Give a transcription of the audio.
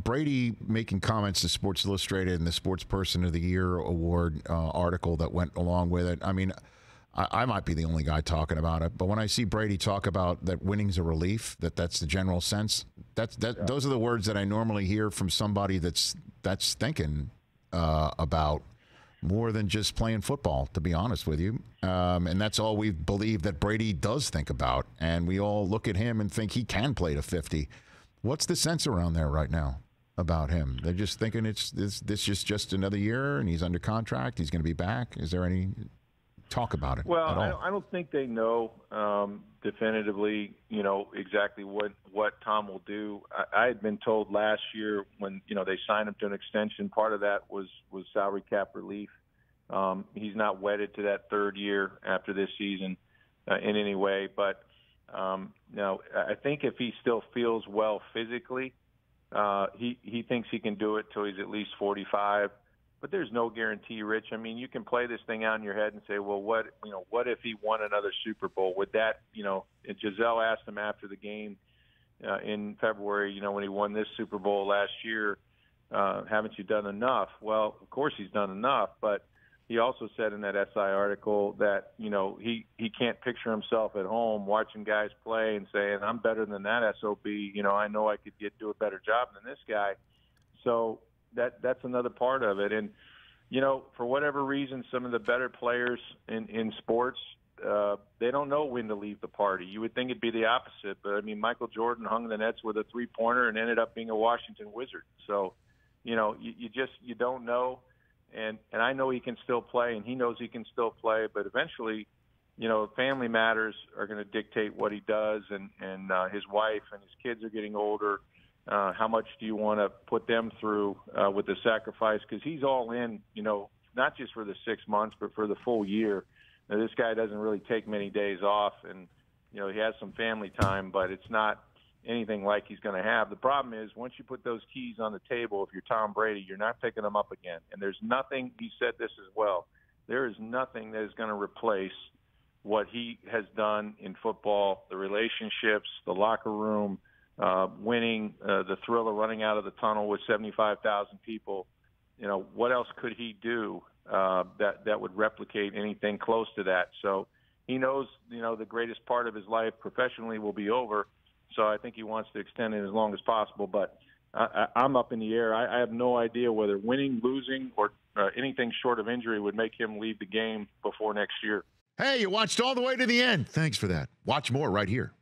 Brady making comments to Sports Illustrated and the Sports Person of the Year award article that went along with it. I mean, I might be the only guy talking about it, but when I see Brady talk about that winning's a relief, that's the general sense. Those are the words that I normally hear from somebody that's thinking about more than just playing football, to be honest with you. And that's all we believe that Brady does think about. And we all look at him and think he can play to 50. What's the sense around there right now about him? They're just thinking this is just another year and he's under contract. He's going to be back. Is there any talk about it? Well, at all? I don't think they know definitively, exactly what Tom will do. I had been told last year when, they signed him to an extension, part of that was salary cap relief. He's not wedded to that third year after this season in any way. But now I think if he still feels well physically, he thinks he can do it till he's at least 45. But there's no guarantee, Rich. I mean, you can play this thing out in your head and say, well, what if he won another Super Bowl? Would that, and Giselle asked him after the game in February, when he won this Super Bowl last year, haven't you done enough? Well, of course he's done enough, but he also said in that SI article that, he can't picture himself at home watching guys play and saying, I'm better than that SOB. I know I could do a better job than this guy. So that's another part of it. And, for whatever reason, some of the better players in sports, they don't know when to leave the party. You would think it'd be the opposite. But, I mean, Michael Jordan hung the nets with a three-pointer and ended up being a Washington Wizard. So, you don't know. And I know he can still play, and he knows he can still play. But eventually, family matters are going to dictate what he does. And his wife and his kids are getting older. How much do you want to put them through with the sacrifice? Because he's all in, not just for the 6 months, but for the full year. Now, this guy doesn't really take many days off, and, he has some family time, but it's not anything like he's going to have. The problem is once you put those keys on the table, if you're Tom Brady, you're not picking them up again. And there's nothing, he said this as well, there is nothing that is going to replace what he has done in football, the relationships, the locker room, winning, the thrill of running out of the tunnel with 75,000 people. What else could he do that would replicate anything close to that? So he knows, the greatest part of his life professionally will be over. So I think he wants to extend it as long as possible. But I'm up in the air. I have no idea whether winning, losing, or anything short of injury would make him leave the game before next year. Hey, you watched all the way to the end. Thanks for that. Watch more right here.